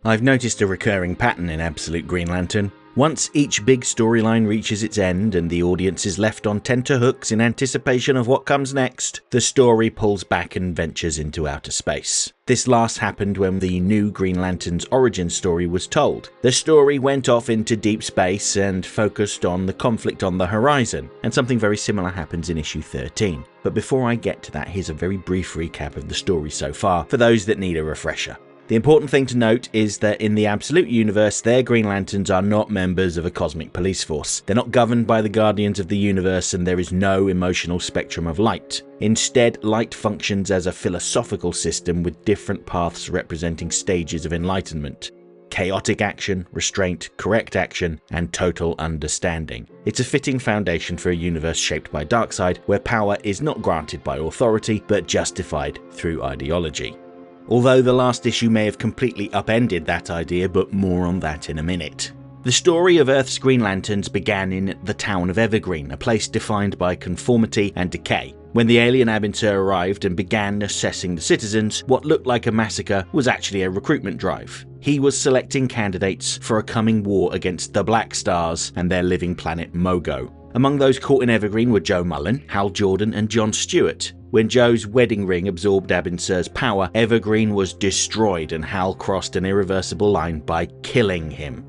I've noticed a recurring pattern in Absolute Green Lantern. Once each big storyline reaches its end and the audience is left on tenterhooks in anticipation of what comes next, the story pulls back and ventures into outer space. This last happened when the new Green Lantern's origin story was told. The story went off into deep space and focused on the conflict on the horizon, and something very similar happens in issue 13. But before I get to that, here's a very brief recap of the story so far, for those that need a refresher. The important thing to note is that in the Absolute Universe, their Green Lanterns are not members of a cosmic police force. They're not governed by the Guardians of the Universe, and there is no emotional spectrum of light. Instead, light functions as a philosophical system with different paths representing stages of enlightenment. Chaotic action, restraint, correct action, and total understanding. It's a fitting foundation for a universe shaped by Darkseid, where power is not granted by authority, but justified through ideology. Although the last issue may have completely upended that idea, but more on that in a minute. The story of Earth's Green Lanterns began in the town of Evergreen, a place defined by conformity and decay. When the alien Abin Sur arrived and began assessing the citizens, what looked like a massacre was actually a recruitment drive. He was selecting candidates for a coming war against the Black Stars and their living planet Mogo. Among those caught in Evergreen were Jo Mullein, Hal Jordan, and John Stewart. When Joe's wedding ring absorbed Abin Sur's power, Evergreen was destroyed and Hal crossed an irreversible line by killing him.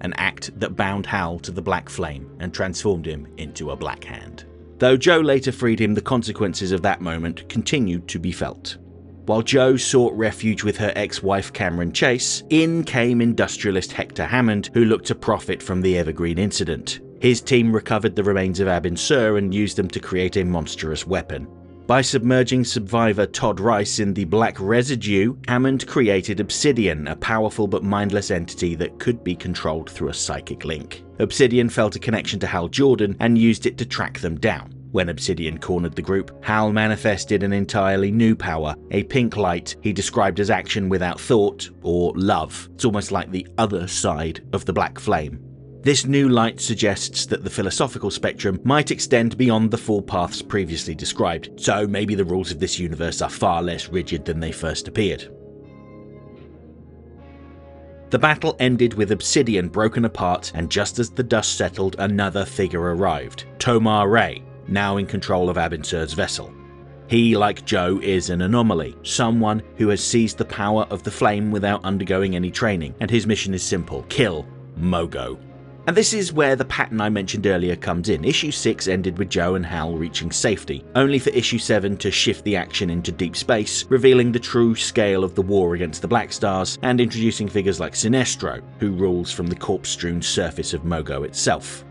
An act that bound Hal to the Black Flame and transformed him into a Black Hand. Though Joe later freed him, the consequences of that moment continued to be felt. While Jo sought refuge with her ex-wife Cameron Chase, in came industrialist Hector Hammond, who looked to profit from the Evergreen incident. His team recovered the remains of Abin Sur and used them to create a monstrous weapon. By submerging survivor Todd Rice in the black residue, Hammond created Obsidian, a powerful but mindless entity that could be controlled through a psychic link. Obsidian felt a connection to Hal Jordan and used it to track them down. When Obsidian cornered the group, Hal manifested an entirely new power, a pink light he described as action without thought, or love. It's almost like the other side of the Black Flame. This new light suggests that the philosophical spectrum might extend beyond the four paths previously described, so maybe the rules of this universe are far less rigid than they first appeared. The battle ended with Obsidian broken apart, and just as the dust settled, another figure arrived, Tomar-Re, now in control of Abin Sur's vessel. He, like Joe, is an anomaly, someone who has seized the power of the flame without undergoing any training, and his mission is simple: kill Mogo. And this is where the pattern I mentioned earlier comes in. Issue 6 ended with Joe and Hal reaching safety, only for Issue 7 to shift the action into deep space, revealing the true scale of the war against the Black Stars and introducing figures like Sinestro, who rules from the corpse-strewn surface of Mogo itself.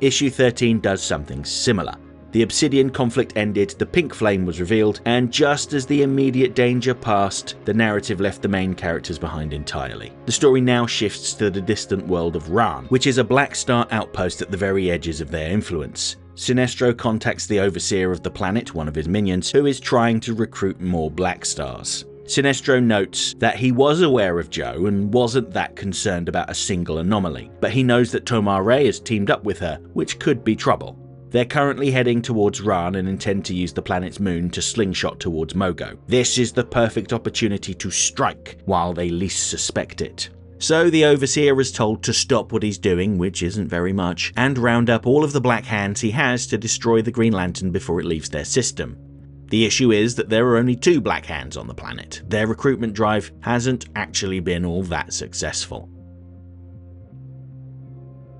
Issue 13 does something similar. The Obsidian conflict ended, the pink flame was revealed, and just as the immediate danger passed, the narrative left the main characters behind entirely. The story now shifts to the distant world of Rann, which is a Black Star outpost at the very edges of their influence. Sinestro contacts the overseer of the planet, one of his minions, who is trying to recruit more Black Stars. Sinestro notes that he was aware of Joe and wasn't that concerned about a single anomaly, but he knows that Tomar-Re has teamed up with her, which could be trouble. They're currently heading towards Rann and intend to use the planet's moon to slingshot towards Mogo. This is the perfect opportunity to strike while they least suspect it. So the Overseer is told to stop what he's doing, which isn't very much, and round up all of the Black Hands he has to destroy the Green Lantern before it leaves their system. The issue is that there are only 2 Black Hands on the planet. Their recruitment drive hasn't actually been all that successful.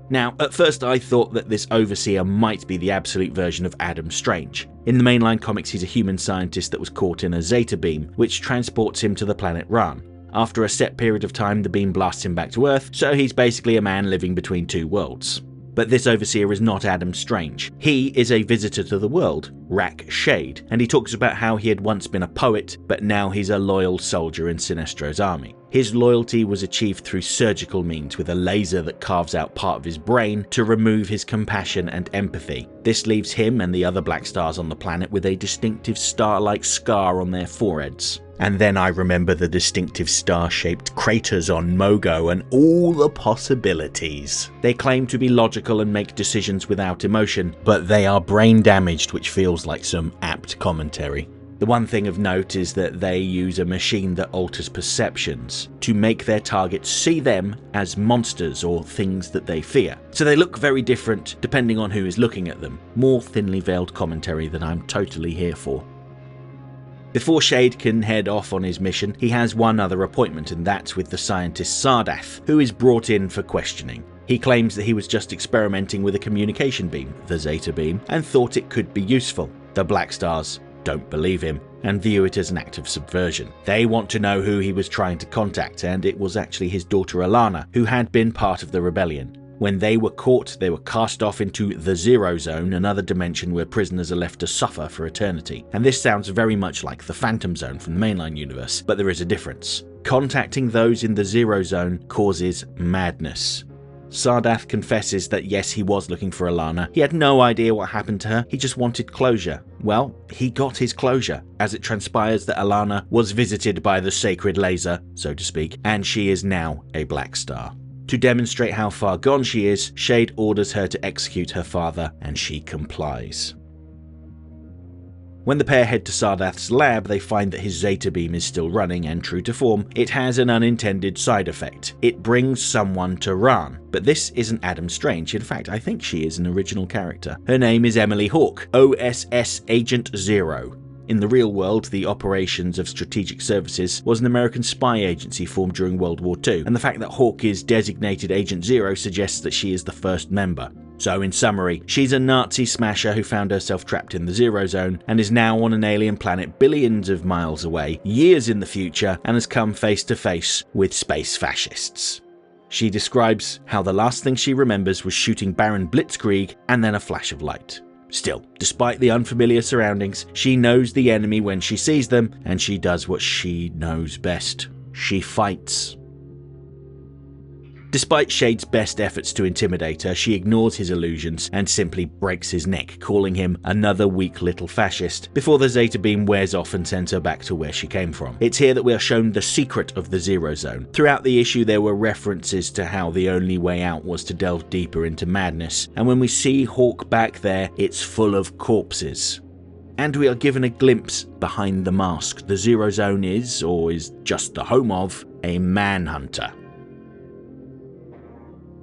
Now, at first I thought that this Overseer might be the absolute version of Adam Strange. In the mainline comics, he's a human scientist that was caught in a Zeta beam, which transports him to the planet Rann. After a set period of time, the beam blasts him back to Earth, so he's basically a man living between 2 worlds. But this Overseer is not Adam Strange. He is a visitor to the world, Rack Shade, and he talks about how he had once been a poet, but now he's a loyal soldier in Sinestro's army. His loyalty was achieved through surgical means, with a laser that carves out part of his brain to remove his compassion and empathy. This leaves him and the other Black Stars on the planet with a distinctive star-like scar on their foreheads. And then I remember the distinctive star-shaped craters on Mogo and all the possibilities. They claim to be logical and make decisions without emotion, but they are brain damaged, which feels like some apt commentary. The one thing of note is that they use a machine that alters perceptions to make their targets see them as monsters or things that they fear. So they look very different depending on who is looking at them. More thinly veiled commentary that I'm totally here for. Before Shade can head off on his mission, he has one other appointment, and that's with the scientist Sardath, who is brought in for questioning. He claims that he was just experimenting with a communication beam, the Zeta beam, and thought it could be useful. The Black Stars don't believe him and view it as an act of subversion. They want to know who he was trying to contact, and it was actually his daughter Alana, who had been part of the rebellion. When they were caught, they were cast off into the Zero Zone, another dimension where prisoners are left to suffer for eternity. And this sounds very much like the Phantom Zone from the mainline universe, but there is a difference. Contacting those in the Zero Zone causes madness. Sardath confesses that yes, he was looking for Alana. He had no idea what happened to her, he just wanted closure. Well, he got his closure, as it transpires that Alana was visited by the sacred laser, so to speak, and she is now a Black Star. To demonstrate how far gone she is, Shade orders her to execute her father, and she complies. When the pair head to Sardath's lab, they find that his Zeta beam is still running, and true to form, it has an unintended side effect. It brings someone to Rann. But this isn't Adam Strange. In fact, I think she is an original character. Her name is Emily Hawke, OSS Agent Zero. In the real world, the Operations of Strategic Services was an American spy agency formed during World War II, and the fact that Hawke is designated Agent Zero suggests that she is the first member. So in summary, she's a Nazi smasher who found herself trapped in the Zero Zone and is now on an alien planet billions of miles away, years in the future, and has come face to face with space fascists. She describes how the last thing she remembers was shooting Baron Blitzkrieg and then a flash of light. Still, despite the unfamiliar surroundings, she knows the enemy when she sees them, and she does what she knows best. She fights. Despite Shade's best efforts to intimidate her, she ignores his illusions and simply breaks his neck, calling him another weak little fascist, before the Zeta beam wears off and sends her back to where she came from. It's here that we are shown the secret of the Zero Zone. Throughout the issue there were references to how the only way out was to delve deeper into madness, and when we see Hawke back there, it's full of corpses. And we are given a glimpse behind the mask. The Zero Zone is, or is just the home of, a manhunter.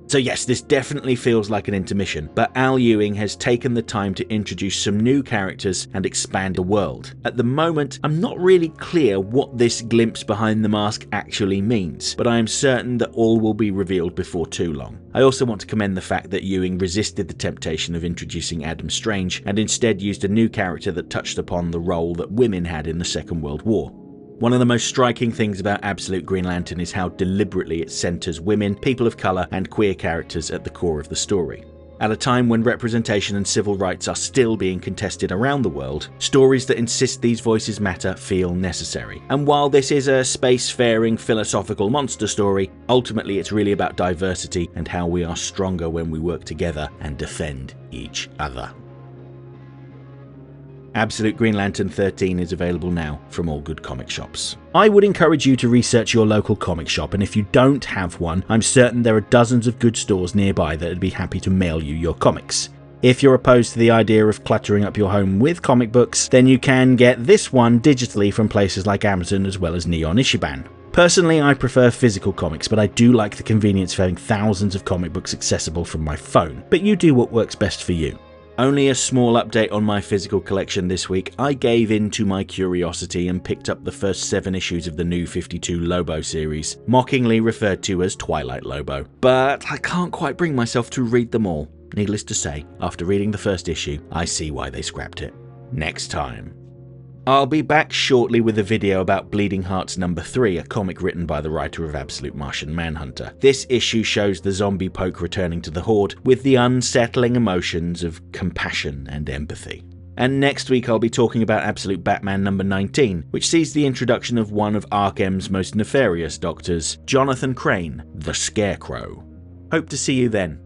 So yes, this definitely feels like an intermission, but Al Ewing has taken the time to introduce some new characters and expand the world. At the moment, I'm not really clear what this glimpse behind the mask actually means, but I am certain that all will be revealed before too long. I also want to commend the fact that Ewing resisted the temptation of introducing Adam Strange and instead used a new character that touched upon the role that women had in the Second World War. One of the most striking things about Absolute Green Lantern is how deliberately it centers women, people of color, and queer characters at the core of the story. At a time when representation and civil rights are still being contested around the world, stories that insist these voices matter feel necessary. And while this is a spacefaring philosophical monster story, ultimately it's really about diversity and how we are stronger when we work together and defend each other. Absolute Green Lantern 13 is available now from all good comic shops. I would encourage you to research your local comic shop, and if you don't have one, I'm certain there are dozens of good stores nearby that would be happy to mail you your comics. If you're opposed to the idea of cluttering up your home with comic books, then you can get this one digitally from places like Amazon as well as Neon Ichiban. Personally, I prefer physical comics, but I do like the convenience of having thousands of comic books accessible from my phone. But you do what works best for you. Only a small update on my physical collection this week. I gave in to my curiosity and picked up the first 7 issues of the New 52 Lobo series, mockingly referred to as Twilight Lobo. But I can't quite bring myself to read them all. Needless to say, after reading the first issue, I see why they scrapped it. Next time. I'll be back shortly with a video about Bleeding Hearts number 3, a comic written by the writer of Absolute Martian Manhunter. This issue shows the zombie poke returning to the Horde with the unsettling emotions of compassion and empathy. And next week I'll be talking about Absolute Batman number 19, which sees the introduction of one of Arkham's most nefarious doctors, Jonathan Crane, the Scarecrow. Hope to see you then.